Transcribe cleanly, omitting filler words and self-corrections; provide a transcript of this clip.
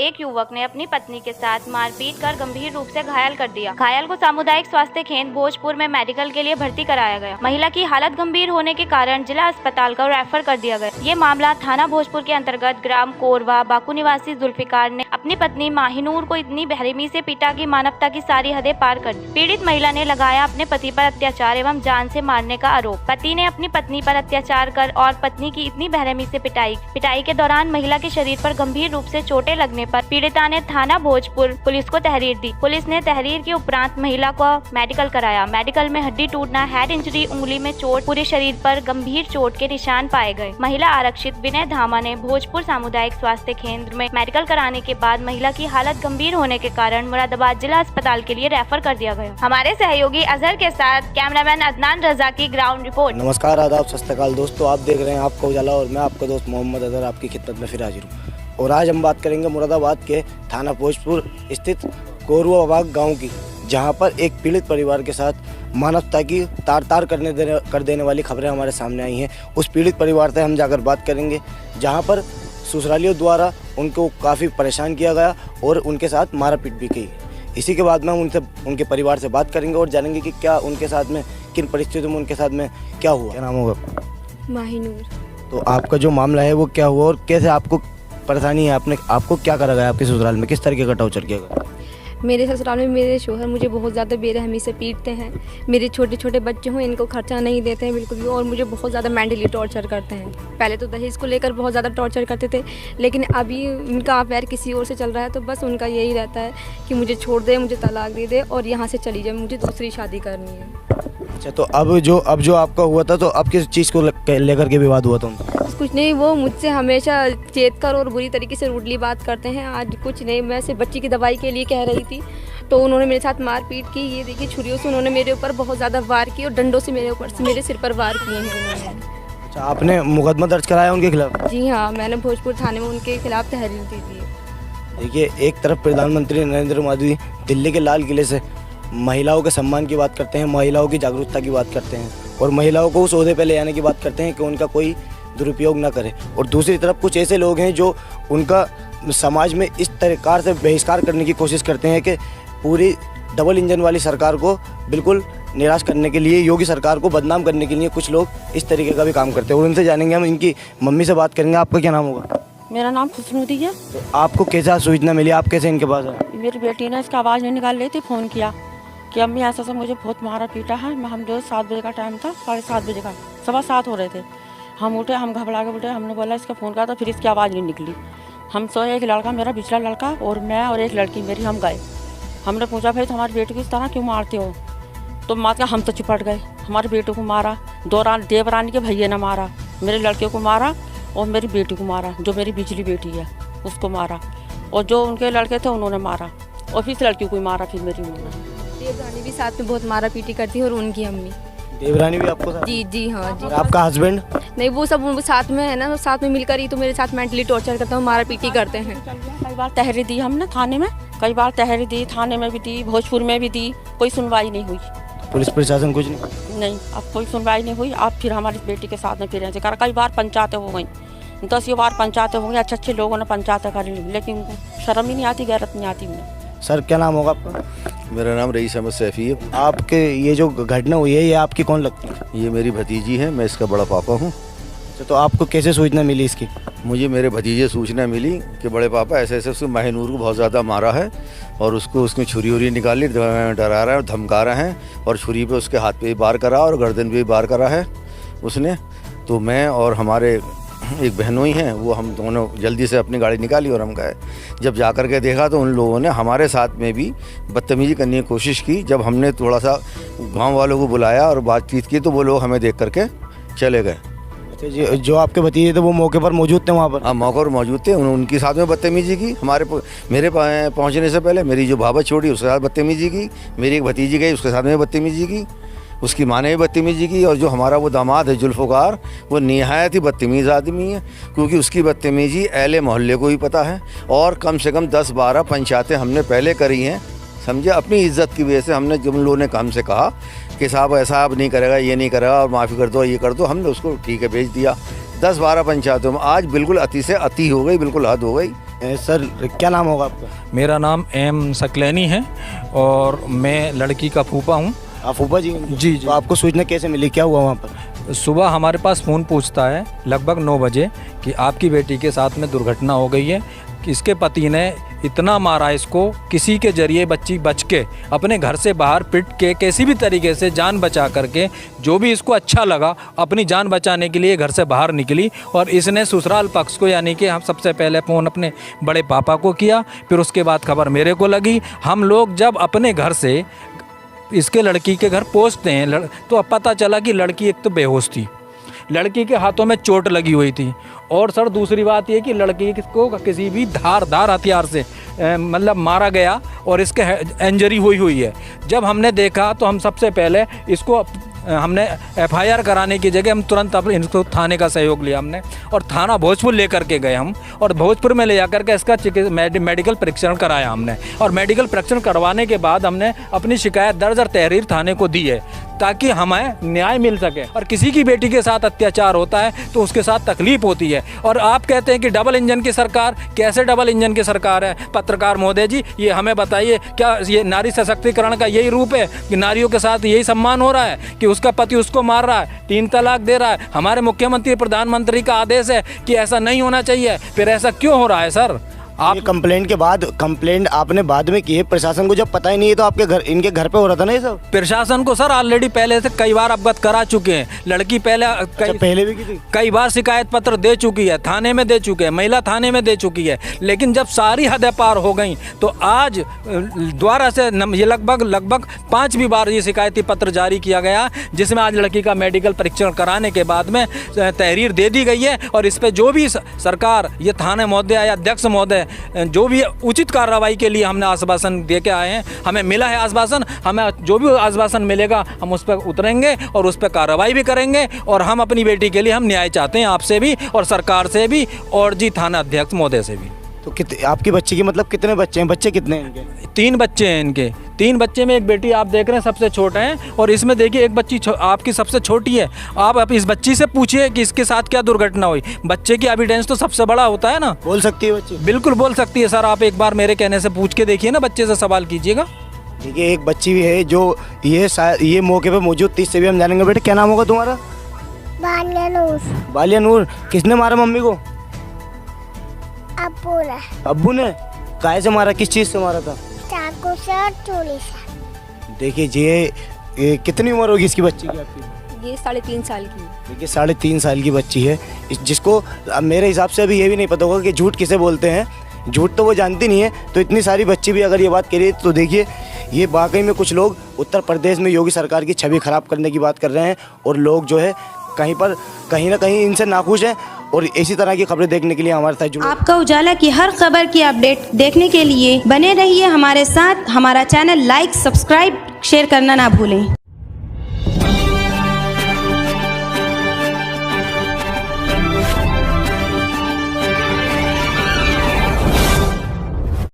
एक युवक ने अपनी पत्नी के साथ मारपीट कर गंभीर रूप से घायल कर दिया। घायल को सामुदायिक स्वास्थ्य केंद्र भोजपुर में मेडिकल के लिए भर्ती कराया गया। महिला की हालत गंभीर होने के कारण जिला अस्पताल को रेफर कर दिया गया। ये मामला थाना भोजपुर के अंतर्गत ग्राम कोरवा बाकू निवासी जुल्फिकार ने अपनी पत्नी माहिनूर को इतनी बेरहमी से पीटा कि मानवता की सारी हदें पार कर दी। पीड़ित महिला ने लगाया अपने पति पर अत्याचार एवं जान से मारने का आरोप। पति ने अपनी पत्नी पर अत्याचार कर और पत्नी की इतनी बेरहमी से पिटाई के दौरान महिला के शरीर पर गंभीर रूप से चोटें लगने पर पीड़िता ने थाना भोजपुर पुलिस को तहरीर दी। पुलिस ने तहरीर के उपरांत महिला को मेडिकल कराया। मेडिकल में हड्डी टूटना, हेड इंजरी, उंगली में चोट, पूरे शरीर पर गंभीर चोट के निशान पाए गए। महिला आरक्षित विनय धामा ने भोजपुर सामुदायिक स्वास्थ्य केंद्र में मेडिकल कराने के बाद महिला की हालत गंभीर होने के कारण मुरादाबाद जिला अस्पताल के लिए रेफर कर दिया गया। हमारे सहयोगी अजहर के साथ कैमरामैन अदनान रजा की ग्राउंड रिपोर्ट। नमस्कार, आदाब, सत श्री अकाल दोस्तों, आप देख रहे हैं आपका उजाला और मैं आपका दोस्त मोहम्मद अजहर आपकी खिदमत में फिर हाजिर हूँ। और आज हम बात करेंगे मुरादाबाद के थाना भोजपुर स्थित कोरवा बाग गाँव की, जहाँ पर एक पीड़ित परिवार के साथ मानवता की तार कर देने वाली खबरें हमारे सामने आई हैं। उस पीड़ित परिवार से हम जाकर बात करेंगे, जहाँ पर ससुरालियों द्वारा उनको काफ़ी परेशान किया गया और उनके साथ मारपीट भी की। इसी के बाद में उनके परिवार से बात करेंगे और जानेंगे कि क्या उनके साथ में, किन परिस्थितियों में उनके साथ में क्या हुआ। क्या नाम होगा? माहिनूर। तो आपका जो मामला है वो क्या हुआ और कैसे आपको परेशानी है? आपको क्या करा गया? आपके ससुराल में किस तरीके का टॉर्चर किया गया? मेरे ससुराल में मेरे शोहर मुझे बहुत ज़्यादा बेरहमी से पीटते हैं। मेरे छोटे छोटे बच्चे हों, इनको खर्चा नहीं देते हैं बिल्कुल भी, और मुझे बहुत ज़्यादा मेंटली टॉर्चर करते हैं। पहले तो दहेज को लेकर बहुत ज़्यादा टॉर्चर करते थे, लेकिन अभी उनका अफेयर किसी और से चल रहा है, तो बस उनका यही रहता है कि मुझे छोड़ दे, मुझे तलाक दे दे और यहाँ से चली जाए, मुझे दूसरी शादी करनी है। अच्छा, तो अब जो आपका हुआ था, तो अब किस चीज़ को लेकर के विवाद हुआ था उनका? कुछ नहीं, वो मुझसे हमेशा चेत कर और बुरी तरीके से रूडली बात करते हैं। आज कुछ नहीं, मैं सिर्फ बच्ची की दवाई के लिए कह रही थी, तो उन्होंने मेरे साथ मारपीट की। ये देखिए, छुरियों से उन्होंने मेरे ऊपर बहुत ज़्यादा वार किए और डंडों से मेरे सिर पर वार किए हैं उन्होंने। अच्छा, आपने मुकदमा दर्ज कराया उनके खिलाफ? जी हाँ, मैंने भोजपुर थाने में उनके खिलाफ तहरीर दी थी। देखिए, एक तरफ प्रधानमंत्री नरेंद्र मोदी दिल्ली के लाल किले से महिलाओं के सम्मान की बात करते हैं, महिलाओं की जागरूकता की बात करते हैं और महिलाओं को उस ओहदे पे ले आने की बात करते हैं कि उनका कोई दुरुपयोग ना करे, और दूसरी तरफ कुछ ऐसे लोग हैं जो उनका समाज में इस प्रकार से बहिष्कार करने की कोशिश करते हैं कि पूरी डबल इंजन वाली सरकार को बिल्कुल निराश करने के लिए, योगी सरकार को बदनाम करने के लिए कुछ लोग इस तरीके का भी काम करते हैं। और उनसे जानेंगे, हम इनकी मम्मी से बात करेंगे। आपका क्या नाम होगा? मेरा नाम खुशनुदी है। तो आपको कैसा सूचना मिली? आप कैसे इनके पास आए? मेरी बेटी ने इसका आवाज़ नहीं निकाल रही थी, फ़ोन किया कि अम्मी ऐसा से मुझे बहुत मारा पीटा है। हम जो 7 बजे का टाइम था, 7:30 बजे का, 7:15 हो रहे थे। हम उठे, हम घबरा के उठे, हमने बोला इसका फ़ोन करा, तो फिर इसकी आवाज़ नहीं निकली। हम सोए, एक लड़का मेरा पिछला लड़का और मैं और एक लड़की मेरी, हम गए। हमने पूछा, भाई तुम्हारी बेटी को इस तरह क्यों मारते हो? तो माँ का हम तो चिपट गए। हमारे बेटे को मारा, देवरानी के भैया ने मारा, मेरे लड़के को मारा और मेरी बेटी को मारा, जो मेरी बिजली बेटी है उसको मारा, और जो उनके लड़के थे उन्होंने मारा, और फिर इस लड़की को मारा। फिर मेरी उन्होंने देवरानी भी साथ में बहुत मारा पीटी करती है और उनकी अम्मी। देवरानी भी आपको साथ? जी हाँ जी। और आपका हस्बैंड? नहीं, वो सब साथ में है ना, साथ में मिलकर ही तो मेरे साथ मेंटली टॉर्चर करते हैं, मारा पीटी करते हैं। कई बार तहरीर दी हमने थाने में, कई बार तहरीर दी, थाने में भी दी, भोजपुर में भी दी, कोई सुनवाई नहीं हुई। पुलिस प्रशासन कुछ नहीं? अब कोई सुनवाई नहीं हुई। अब फिर हमारी बेटी के साथ में फिर ऐसे कर, कई बार पंचायतें हो गई, 10 बार पंचायतें हो गई, अच्छे लोगों ने पंचायतें कर ली, लेकिन शर्म ही नहीं आती, गैरत नहीं आती उन्हें। सर, क्या नाम होगा आपका? मेरा नाम रईस अहमद सैफी है। आपके ये जो घटना हुई है, ये आपकी कौन लगती है? ये मेरी भतीजी है, मैं इसका बड़ा पापा हूँ। तो आपको कैसे सूचना मिली इसकी? मुझे मेरे भतीजे सूचना मिली कि बड़े पापा ऐसे उसको माहिनूर को बहुत ज़्यादा मारा है और उसको उसने छुरी उरी निकाली, डरा रहा है, धमका रहा है, और छुरी पे उसके हाथ पे भी वार करा और गर्दन पे भी वार करा है उसने। तो मैं और हमारे एक बहनोई हैं, वो हम दोनों जल्दी से अपनी गाड़ी निकाली और हम गए। जब जा कर के देखा तो उन लोगों ने हमारे साथ में भी बदतमीजी करने की कोशिश की। जब हमने थोड़ा सा गांव वालों को बुलाया और बातचीत की तो वो लोग हमें देख करके चले गए। जो आपके भतीजे थे वो मौके पर मौजूद थे वहाँ पर? हाँ, मौके पर मौजूद थे। उनके साथ में बदतमीजी की। मेरे पहुँचने से पहले मेरी जो भाभा छोड़ी उसके साथ बदतमीजी की, मेरी एक भतीजी गई उसके साथ में बदतमीजी की, उसकी माँ ने भी बदतमीजी की, और जो हमारा वो दामाद है जुल्फ़िकार, वो निहायत ही बदतमीज़ आदमी है, क्योंकि उसकी बदतमीजी अहले मोहल्ले को ही पता है। और कम से कम 10-12 पंचायतें हमने पहले करी हैं, समझे। अपनी इज्जत की वजह से हमने, जब उन लोगों ने हमसे कहा कि साहब ऐसा अब नहीं करेगा, ये नहीं करेगा और माफ़ी कर दो, ये कर दो, हमने उसको ठीक है भेज दिया। 10-12 पंचायतों में आज बिल्कुल अति से अति हो गई, बिल्कुल हद हो गई। सर क्या नाम होगा आपका? मेरा नाम एम सकलैनी है और मैं लड़की का फूफा हूँ। आप फूफा जी? जी। तो आपको सूचना कैसे मिली, क्या हुआ वहाँ पर? सुबह हमारे पास फ़ोन पूछता है लगभग 9 बजे कि आपकी बेटी के साथ में दुर्घटना हो गई है, कि इसके पति ने इतना मारा इसको, किसी के जरिए बच्ची बच के अपने घर से बाहर पिट के किसी भी तरीके से जान बचा करके, जो भी इसको अच्छा लगा अपनी जान बचाने के लिए घर से बाहर निकली। और इसने ससुराल पक्ष को यानी कि हम सबसे पहले फ़ोन अपने बड़े पापा को किया, फिर उसके बाद खबर मेरे को लगी। हम लोग जब अपने घर से इसके लड़की के घर पहुंचते हैं तो अब पता चला कि लड़की एक तो बेहोश थी, लड़की के हाथों में चोट लगी हुई थी, और सर दूसरी बात ये कि लड़की को किसी भी धारदार हथियार से मतलब मारा गया और इसके इंजरी हुई है। जब हमने देखा तो हम सबसे पहले इसको हमने FIR कराने की जगह हम तुरंत अपने इनको थाने का सहयोग लिया हमने, और थाना भोजपुर लेकर के गए हम, और भोजपुर में ले जाकर के इसका मेडिकल परीक्षण कराया हमने। और मेडिकल परीक्षण करवाने के बाद हमने अपनी शिकायत दर्ज और तहरीर थाने को दी है ताकि हमें न्याय मिल सके। और किसी की बेटी के साथ अत्याचार होता है तो उसके साथ तकलीफ होती है। और आप कहते हैं कि डबल इंजन की सरकार, कैसे डबल इंजन की सरकार है? पत्रकार महोदय जी, ये हमें बताइए, क्या ये नारी सशक्तिकरण का यही रूप है कि नारियों के साथ यही सम्मान हो रहा है कि उसका पति उसको मार रहा है, 3 तलाक दे रहा है? हमारे मुख्यमंत्री प्रधानमंत्री का आदेश है कि ऐसा नहीं होना चाहिए, फिर ऐसा क्यों हो रहा है सर? आप कंप्लेंट के बाद, कंप्लेंट आपने बाद में की है, प्रशासन को जब पता ही नहीं है तो आपके घर, इनके घर पे हो रहा था ना ये सब? प्रशासन को सर ऑलरेडी पहले से कई बार अवगत करा चुके हैं। लड़की पहले भी की थी? कई बार शिकायत पत्र दे चुकी है, थाने में दे चुके हैं, महिला थाने में दे चुकी है। लेकिन जब सारी हदें पार हो गई तो आज दोबारा से ये लगभग 5वीं बार ये शिकायती पत्र जारी किया गया, जिसमें आज लड़की का मेडिकल परीक्षण कराने के बाद में तहरीर दे दी गई है। और इस पर जो भी सरकार, ये थाने महोदय या अध्यक्ष महोदय, जो भी उचित कार्रवाई के लिए हमने आश्वासन दे के आए हैं, हमें मिला है आश्वासन, हमें जो भी आश्वासन मिलेगा हम उस पर उतरेंगे और उस पर कार्रवाई भी करेंगे। और हम अपनी बेटी के लिए हम न्याय चाहते हैं आपसे भी और सरकार से भी और जी थाना अध्यक्ष महोदय से भी। तो आपकी बच्ची की मतलब कितने बच्चे हैं? बच्चे कितने हैं इनके? 3 बच्चे हैं इनके। 3 बच्चे में एक बेटी आप देख रहे हैं सबसे छोटा है, और इसमें देखिए एक बच्ची आपकी सबसे छोटी है। आप इस बच्ची से पूछिए कि इसके साथ क्या दुर्घटना हुई। बच्चे की एविडेंस तो सबसे बड़ा होता है ना। बोल सकती है बच्ची? बिल्कुल बोल सकती है सर, आप एक बार मेरे कहने से पूछ के देखिए ना, बच्चे से सवाल कीजिएगा। देखिए एक बच्ची भी है जो ये मौके पे मौजूद थी, इससे भी हम जानेंगे। बेटे क्या नाम होगा तुम्हारा? बालिया नूर। बालिया नूर। किसने मारा मम्मी को? अब्बू ने। अब्बू ने? काहे से मारा, किस चीज़ से मारा था? चाकू से और चूड़ी से। देखिए ये कितनी उम्र होगी इसकी बच्ची की आपकी? ये 3.5 साल की है। देखिए 3.5 साल की बच्ची है, जिसको मेरे हिसाब से अभी ये भी नहीं पता होगा कि झूठ किसे बोलते हैं। झूठ तो वो जानती नहीं है, तो इतनी सारी बच्ची भी अगर ये बात करी तो देखिए ये वाकई में कुछ लोग उत्तर प्रदेश में योगी सरकार की छवि खराब करने की बात कर रहे हैं। और लोग जो है कहीं ना कहीं इनसे नाखुश हैं। और इसी तरह की खबरें देखने के लिए हमारे साथ जुड़े। आपका उजाला की हर खबर की अपडेट देखने के लिए बने रहिए हमारे साथ। हमारा चैनल लाइक, सब्सक्राइब, शेयर करना ना भूलें।